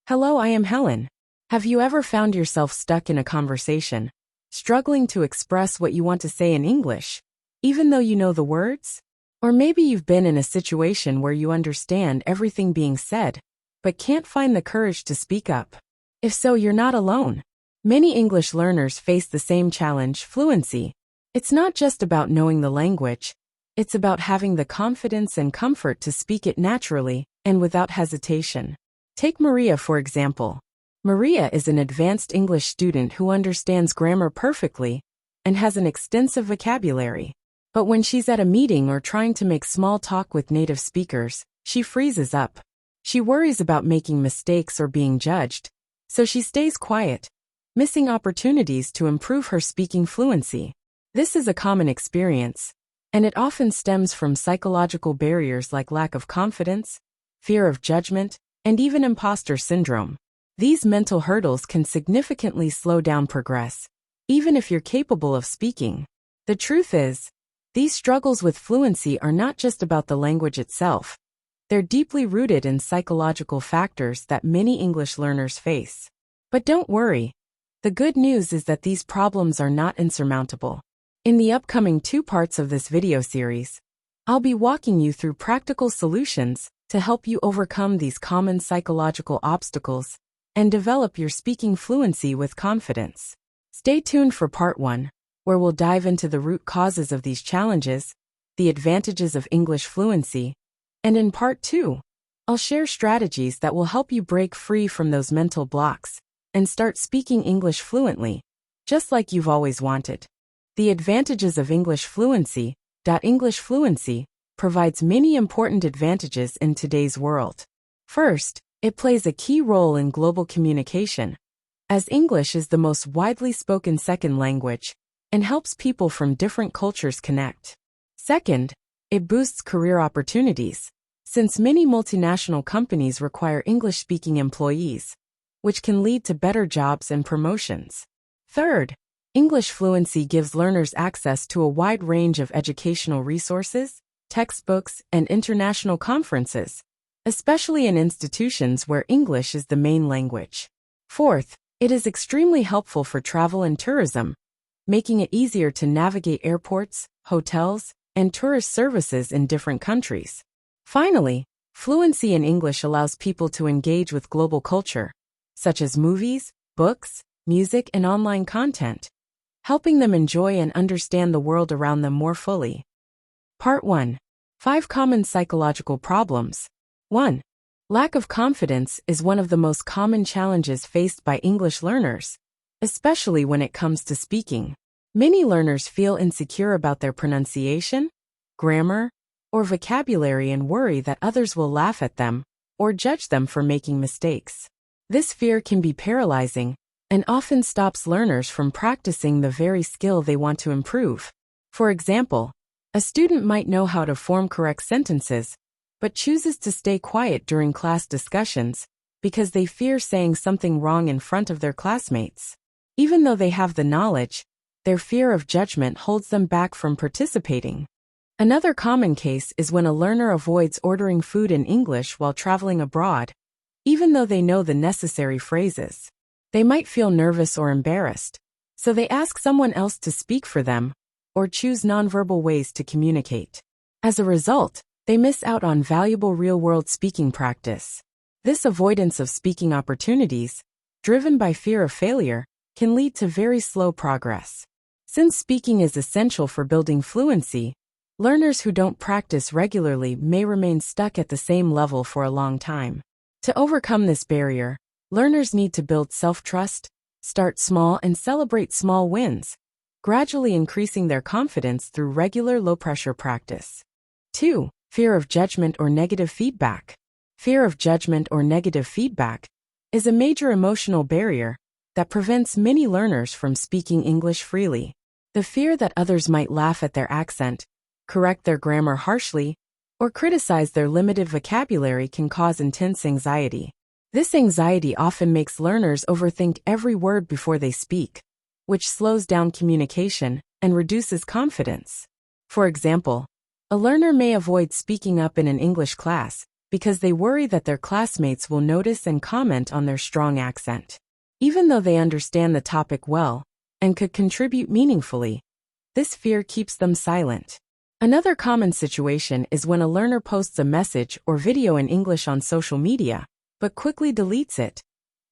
Hello, I am Helen. Have you ever found yourself stuck in a conversation, struggling to express what you want to say in English, even though you know the words? Or maybe you've been in a situation where you understand everything being said, but can't find the courage to speak up. If so, you're not alone. Many English learners face the same challenge: fluency. It's not just about knowing the language, it's about having the confidence and comfort to speak it naturally and without hesitation. Take Maria, for example. Maria is an advanced English student who understands grammar perfectly and has an extensive vocabulary. But when she's at a meeting or trying to make small talk with native speakers, she freezes up. She worries about making mistakes or being judged, so she stays quiet, missing opportunities to improve her speaking fluency. This is a common experience, and it often stems from psychological barriers like lack of confidence, fear of judgment, and even imposter syndrome. These mental hurdles can significantly slow down progress, even if you're capable of speaking. The truth is, these struggles with fluency are not just about the language itself. They're deeply rooted in psychological factors that many English learners face. But don't worry. The good news is that these problems are not insurmountable. In the upcoming 2 parts of this video series, I'll be walking you through practical solutions to help you overcome these common psychological obstacles and develop your speaking fluency with confidence. Stay tuned for part 1, where we'll dive into the root causes of these challenges, the advantages of English fluency, and in part 2, I'll share strategies that will help you break free from those mental blocks and start speaking English fluently, just like you've always wanted. The advantages of English fluency. English fluency provides many important advantages in today's world. First, it plays a key role in global communication, as English is the most widely spoken second language and helps people from different cultures connect. Second, it boosts career opportunities, since many multinational companies require English-speaking employees, which can lead to better jobs and promotions. Third, English fluency gives learners access to a wide range of educational resources, textbooks, and international conferences, especially in institutions where English is the main language. Fourth, it is extremely helpful for travel and tourism, making it easier to navigate airports, hotels, and tourist services in different countries. Finally, fluency in English allows people to engage with global culture, such as movies, books, music, and online content, helping them enjoy and understand the world around them more fully. Part 1. 5 common psychological problems. 1. Lack of confidence is one of the most common challenges faced by English learners, especially when it comes to speaking. Many learners feel insecure about their pronunciation, grammar, or vocabulary and worry that others will laugh at them or judge them for making mistakes. This fear can be paralyzing and often stops learners from practicing the very skill they want to improve. For example, a student might know how to form correct sentences, but chooses to stay quiet during class discussions because they fear saying something wrong in front of their classmates. Even though they have the knowledge, their fear of judgment holds them back from participating. Another common case is when a learner avoids ordering food in English while traveling abroad, even though they know the necessary phrases. They might feel nervous or embarrassed, so they ask someone else to speak for them, or choose nonverbal ways to communicate. As a result, they miss out on valuable real-world speaking practice. This avoidance of speaking opportunities, driven by fear of failure, can lead to very slow progress. Since speaking is essential for building fluency, learners who don't practice regularly may remain stuck at the same level for a long time. To overcome this barrier, learners need to build self-trust, start small and celebrate small wins, gradually increasing their confidence through regular low-pressure practice. 2. Fear of judgment or negative feedback. Fear of judgment or negative feedback is a major emotional barrier that prevents many learners from speaking English freely. The fear that others might laugh at their accent, correct their grammar harshly, or criticize their limited vocabulary can cause intense anxiety. This anxiety often makes learners overthink every word before they speak, which slows down communication and reduces confidence. For example, a learner may avoid speaking up in an English class because they worry that their classmates will notice and comment on their strong accent. Even though they understand the topic well and could contribute meaningfully, this fear keeps them silent. Another common situation is when a learner posts a message or video in English on social media, but quickly deletes it,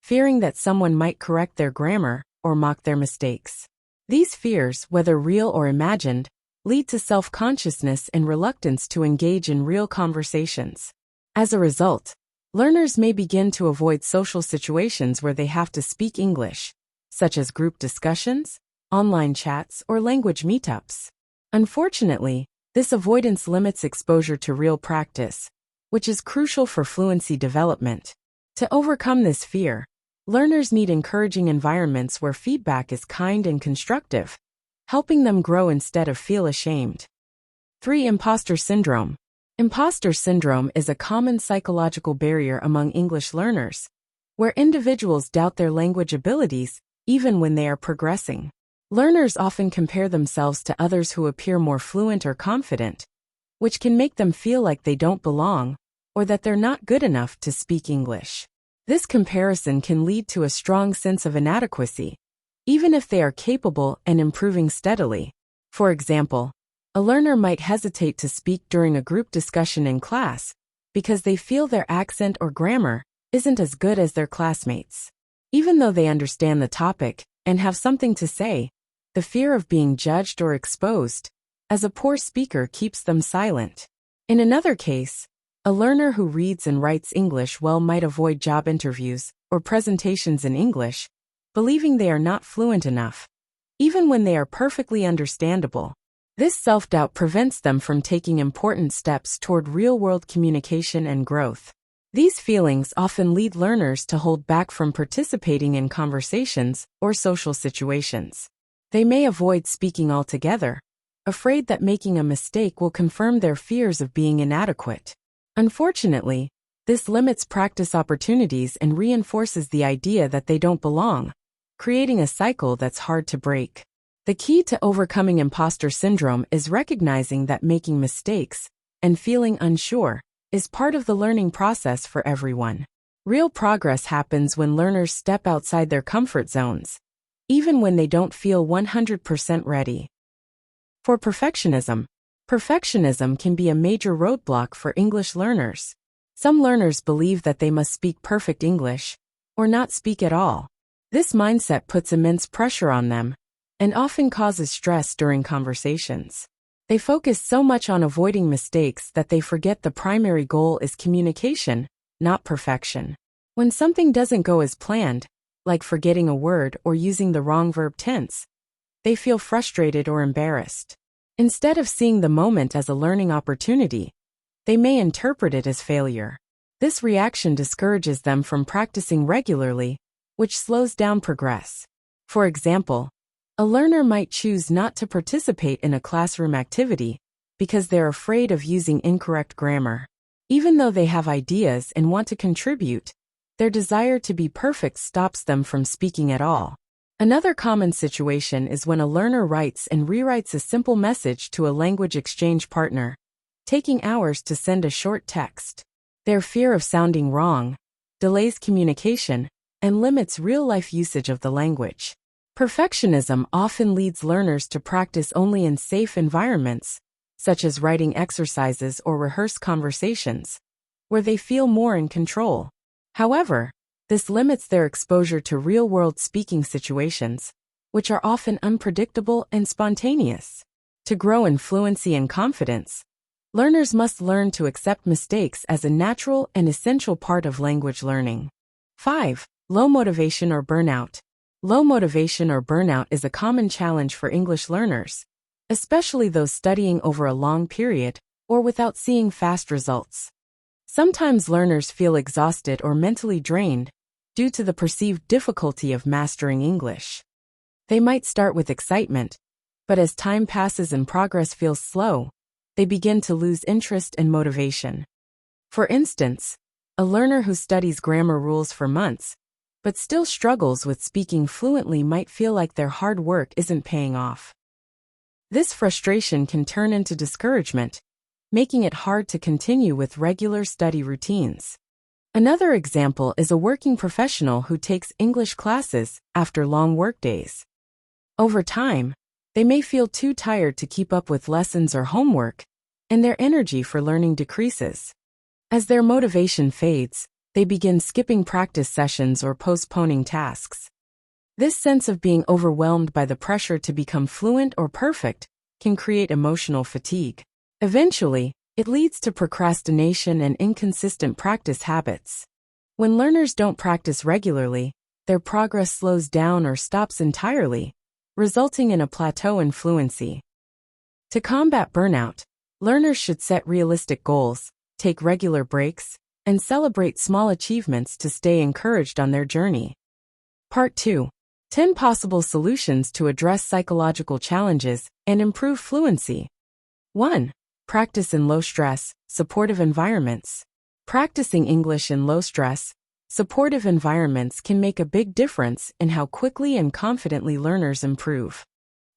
fearing that someone might correct their grammar or mock their mistakes. These fears, whether real or imagined, lead to self-consciousness and reluctance to engage in real conversations. As a result, learners may begin to avoid social situations where they have to speak English, such as group discussions, online chats, or language meetups. Unfortunately, this avoidance limits exposure to real practice, which is crucial for fluency development. To overcome this fear, learners need encouraging environments where feedback is kind and constructive, helping them grow instead of feel ashamed. 3. Imposter syndrome. Imposter syndrome is a common psychological barrier among English learners, where individuals doubt their language abilities even when they are progressing. Learners often compare themselves to others who appear more fluent or confident, which can make them feel like they don't belong or that they're not good enough to speak English. This comparison can lead to a strong sense of inadequacy, even if they are capable and improving steadily. For example, a learner might hesitate to speak during a group discussion in class because they feel their accent or grammar isn't as good as their classmates. Even though they understand the topic and have something to say, the fear of being judged or exposed as a poor speaker keeps them silent. In another case, a learner who reads and writes English well might avoid job interviews or presentations in English, believing they are not fluent enough, even when they are perfectly understandable. This self-doubt prevents them from taking important steps toward real-world communication and growth. These feelings often lead learners to hold back from participating in conversations or social situations. They may avoid speaking altogether, afraid that making a mistake will confirm their fears of being inadequate. Unfortunately, this limits practice opportunities and reinforces the idea that they don't belong, creating a cycle that's hard to break. The key to overcoming imposter syndrome is recognizing that making mistakes and feeling unsure is part of the learning process for everyone. Real progress happens when learners step outside their comfort zones, even when they don't feel 100% ready. For perfectionism, perfectionism can be a major roadblock for English learners. Some learners believe that they must speak perfect English, or not speak at all. This mindset puts immense pressure on them, and often causes stress during conversations. They focus so much on avoiding mistakes that they forget the primary goal is communication, not perfection. When something doesn't go as planned, like forgetting a word or using the wrong verb tense, they feel frustrated or embarrassed. Instead of seeing the moment as a learning opportunity, they may interpret it as failure. This reaction discourages them from practicing regularly, which slows down progress. For example, a learner might choose not to participate in a classroom activity because they're afraid of using incorrect grammar. Even though they have ideas and want to contribute, their desire to be perfect stops them from speaking at all. Another common situation is when a learner writes and rewrites a simple message to a language exchange partner, taking hours to send a short text. Their fear of sounding wrong delays communication and limits real-life usage of the language. Perfectionism often leads learners to practice only in safe environments, such as writing exercises or rehearsed conversations, where they feel more in control. However, this limits their exposure to real-world speaking situations, which are often unpredictable and spontaneous. To grow in fluency and confidence, learners must learn to accept mistakes as a natural and essential part of language learning. 5. Low motivation or burnout. Low motivation or burnout is a common challenge for English learners, especially those studying over a long period or without seeing fast results. Sometimes learners feel exhausted or mentally drained due to the perceived difficulty of mastering English. They might start with excitement, but as time passes and progress feels slow, they begin to lose interest and motivation. For instance, a learner who studies grammar rules for months but still struggles with speaking fluently might feel like their hard work isn't paying off. This frustration can turn into discouragement, making it hard to continue with regular study routines. Another example is a working professional who takes English classes after long workdays. Over time, they may feel too tired to keep up with lessons or homework, and their energy for learning decreases. As their motivation fades, they begin skipping practice sessions or postponing tasks. This sense of being overwhelmed by the pressure to become fluent or perfect can create emotional fatigue. Eventually, it leads to procrastination and inconsistent practice habits. When learners don't practice regularly, their progress slows down or stops entirely, resulting in a plateau in fluency. To combat burnout, learners should set realistic goals, take regular breaks, and celebrate small achievements to stay encouraged on their journey. Part 2. 10 possible solutions to address psychological challenges and improve fluency. 1. Practice in low-stress, supportive environments. Practicing English in low-stress, supportive environments can make a big difference in how quickly and confidently learners improve.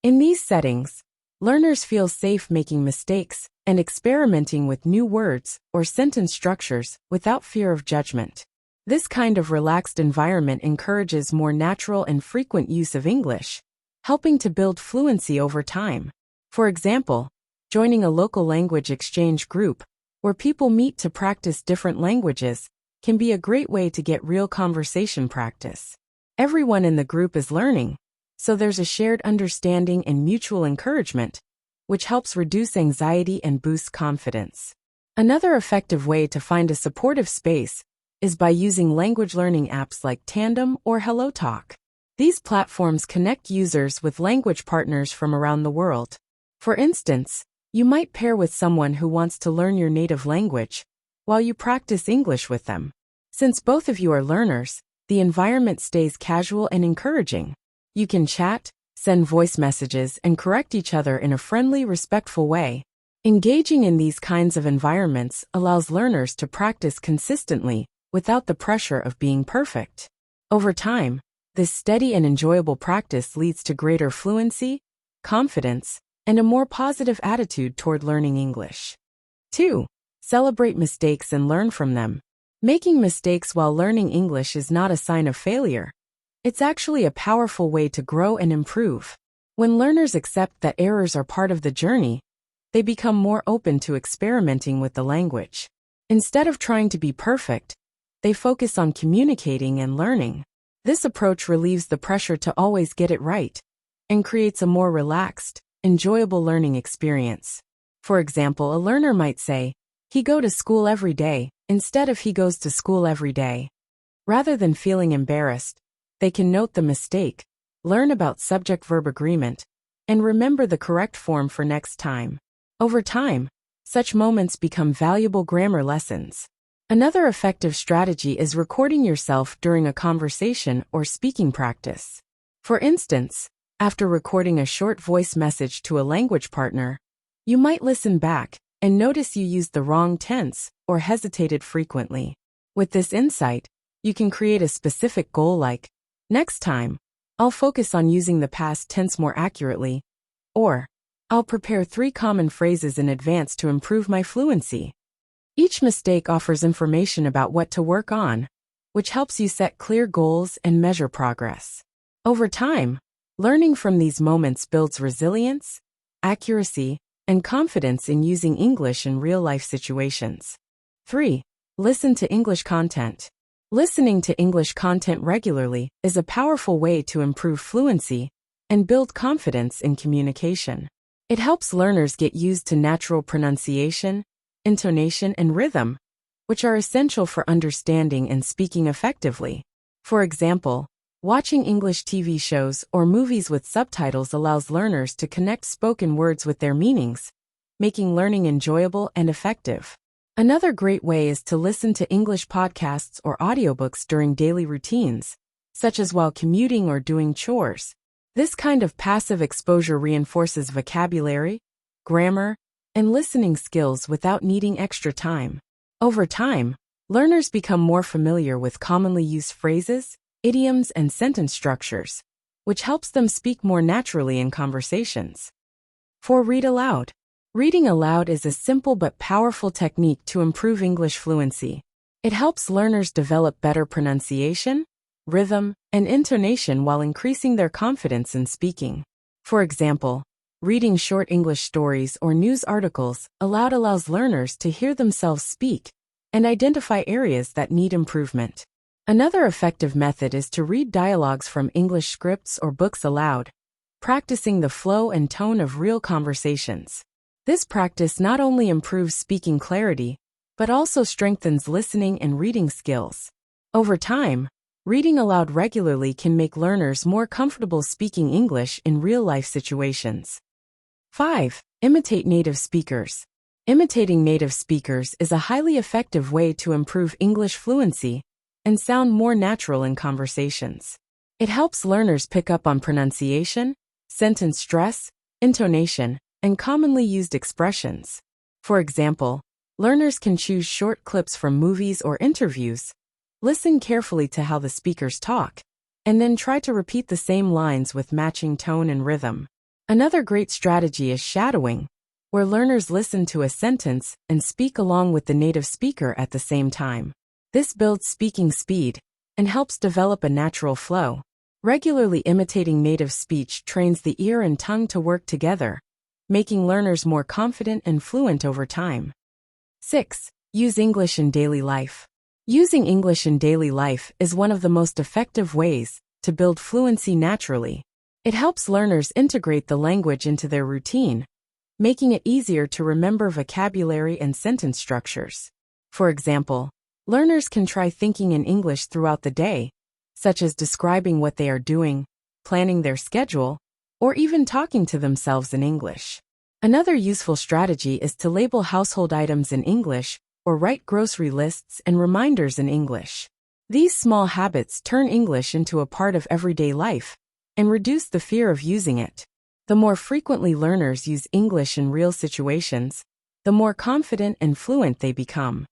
In these settings, learners feel safe making mistakes and experimenting with new words or sentence structures without fear of judgment. This kind of relaxed environment encourages more natural and frequent use of English, helping to build fluency over time. For example, joining a local language exchange group, where people meet to practice different languages, can be a great way to get real conversation practice. Everyone in the group is learning, so there's a shared understanding and mutual encouragement, which helps reduce anxiety and boosts confidence. Another effective way to find a supportive space is by using language learning apps like Tandem or HelloTalk. These platforms connect users with language partners from around the world. For instance, you might pair with someone who wants to learn your native language while you practice English with them. Since both of you are learners, the environment stays casual and encouraging. You can chat, send voice messages, and correct each other in a friendly, respectful way. Engaging in these kinds of environments allows learners to practice consistently without the pressure of being perfect. Over time, this steady and enjoyable practice leads to greater fluency, confidence, and a more positive attitude toward learning English. 2. Celebrate mistakes and learn from them. Making mistakes while learning English is not a sign of failure. It's actually a powerful way to grow and improve. When learners accept that errors are part of the journey, they become more open to experimenting with the language. Instead of trying to be perfect, they focus on communicating and learning. This approach relieves the pressure to always get it right and creates a more relaxed, enjoyable learning experience. For example, a learner might say, "He go to school every day," instead of "He goes to school every day." Rather than feeling embarrassed, they can note the mistake, learn about subject-verb agreement, and remember the correct form for next time. Over time, such moments become valuable grammar lessons. Another effective strategy is recording yourself during a conversation or speaking practice. For instance, after recording a short voice message to a language partner, you might listen back and notice you used the wrong tense or hesitated frequently. With this insight, you can create a specific goal like, "Next time, I'll focus on using the past tense more accurately," or "I'll prepare 3 common phrases in advance to improve my fluency." Each mistake offers information about what to work on, which helps you set clear goals and measure progress. Over time, learning from these moments builds resilience, accuracy, and confidence in using English in real-life situations. 3. Listen to English content. Listening to English content regularly is a powerful way to improve fluency and build confidence in communication. It helps learners get used to natural pronunciation, intonation, and rhythm, which are essential for understanding and speaking effectively. For example, watching English TV shows or movies with subtitles allows learners to connect spoken words with their meanings, making learning enjoyable and effective. Another great way is to listen to English podcasts or audiobooks during daily routines, such as while commuting or doing chores. This kind of passive exposure reinforces vocabulary, grammar, and listening skills without needing extra time. Over time, learners become more familiar with commonly used phrases, idioms, and sentence structures, which helps them speak more naturally in conversations. 4. Read aloud. Reading aloud is a simple but powerful technique to improve English fluency. It helps learners develop better pronunciation, rhythm, and intonation while increasing their confidence in speaking. For example, reading short English stories or news articles aloud allows learners to hear themselves speak and identify areas that need improvement. Another effective method is to read dialogues from English scripts or books aloud, practicing the flow and tone of real conversations. This practice not only improves speaking clarity, but also strengthens listening and reading skills. Over time, reading aloud regularly can make learners more comfortable speaking English in real-life situations. 5. Imitate native speakers. Imitating native speakers is a highly effective way to improve English fluency and sound more natural in conversations. It helps learners pick up on pronunciation, sentence stress, intonation, and commonly used expressions. For example, learners can choose short clips from movies or interviews, listen carefully to how the speakers talk, and then try to repeat the same lines with matching tone and rhythm. Another great strategy is shadowing, where learners listen to a sentence and speak along with the native speaker at the same time. This builds speaking speed and helps develop a natural flow. Regularly imitating native speech trains the ear and tongue to work together, making learners more confident and fluent over time. 6. Use English in daily life. Using English in daily life is one of the most effective ways to build fluency naturally. It helps learners integrate the language into their routine, making it easier to remember vocabulary and sentence structures. For example, learners can try thinking in English throughout the day, such as describing what they are doing, planning their schedule, or even talking to themselves in English. Another useful strategy is to label household items in English or write grocery lists and reminders in English. These small habits turn English into a part of everyday life and reduce the fear of using it. The more frequently learners use English in real situations, the more confident and fluent they become.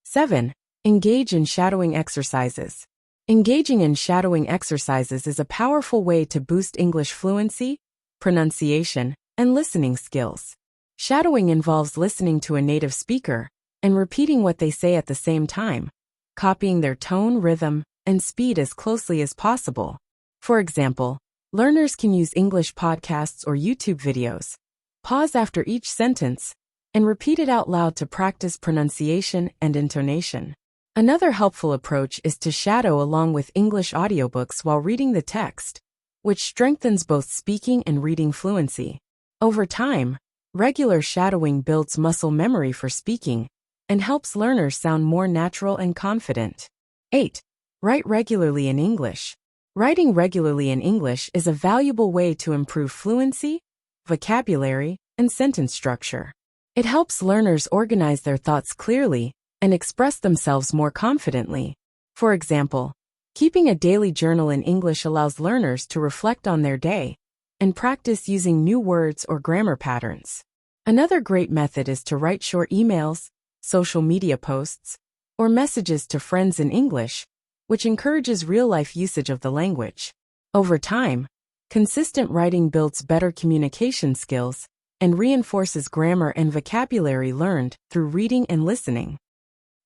7. Engage in shadowing exercises. Engaging in shadowing exercises is a powerful way to boost English fluency, pronunciation, and listening skills. Shadowing involves listening to a native speaker and repeating what they say at the same time, copying their tone, rhythm, and speed as closely as possible. For example, learners can use English podcasts or YouTube videos, pause after each sentence, and repeat it out loud to practice pronunciation and intonation. Another helpful approach is to shadow along with English audiobooks while reading the text, which strengthens both speaking and reading fluency. Over time, regular shadowing builds muscle memory for speaking and helps learners sound more natural and confident. 8. Write regularly in English. Writing regularly in English is a valuable way to improve fluency, vocabulary, and sentence structure. It helps learners organize their thoughts clearly and express themselves more confidently. For example, keeping a daily journal in English allows learners to reflect on their day and practice using new words or grammar patterns. Another great method is to write short emails, social media posts, or messages to friends in English, which encourages real-life usage of the language. Over time, consistent writing builds better communication skills and reinforces grammar and vocabulary learned through reading and listening.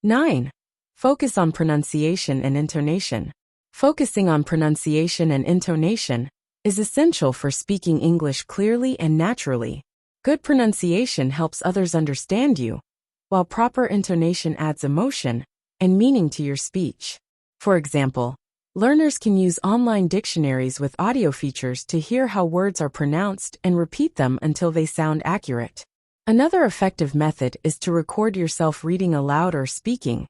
9. Focus on pronunciation and intonation. Focusing on pronunciation and intonation is essential for speaking English clearly and naturally. Good pronunciation helps others understand you, while proper intonation adds emotion and meaning to your speech. For example, learners can use online dictionaries with audio features to hear how words are pronounced and repeat them until they sound accurate. Another effective method is to record yourself reading aloud or speaking,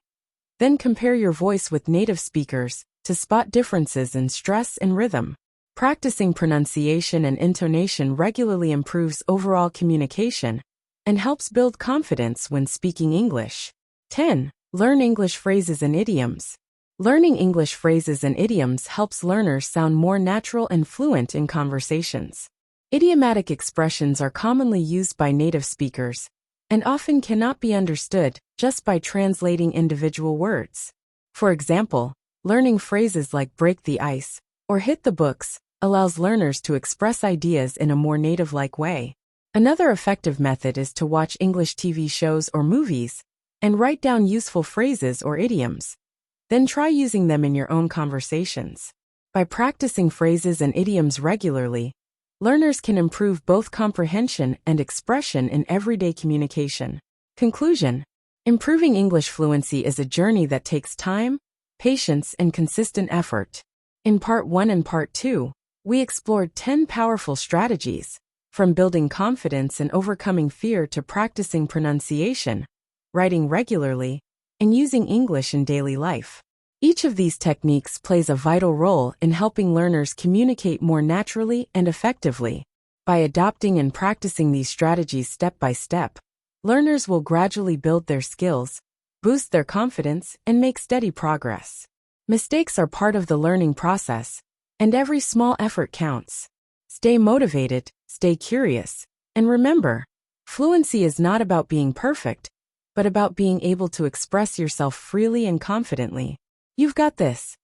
then compare your voice with native speakers to spot differences in stress and rhythm. Practicing pronunciation and intonation regularly improves overall communication and helps build confidence when speaking English. 10. Learn English phrases and idioms. Learning English phrases and idioms helps learners sound more natural and fluent in conversations. Idiomatic expressions are commonly used by native speakers and often cannot be understood just by translating individual words. For example, learning phrases like break the ice or hit the books allows learners to express ideas in a more native-like way. Another effective method is to watch English TV shows or movies and write down useful phrases or idioms. Then try using them in your own conversations. By practicing phrases and idioms regularly, learners can improve both comprehension and expression in everyday communication. Conclusion: improving English fluency is a journey that takes time, patience, and consistent effort. In Part 1 and Part 2, we explored 10 powerful strategies, from building confidence and overcoming fear to practicing pronunciation, writing regularly, and using English in daily life. Each of these techniques plays a vital role in helping learners communicate more naturally and effectively. By adopting and practicing these strategies step by step, learners will gradually build their skills, boost their confidence, and make steady progress. Mistakes are part of the learning process, and every small effort counts. Stay motivated, stay curious, and remember, fluency is not about being perfect, but about being able to express yourself freely and confidently. You've got this.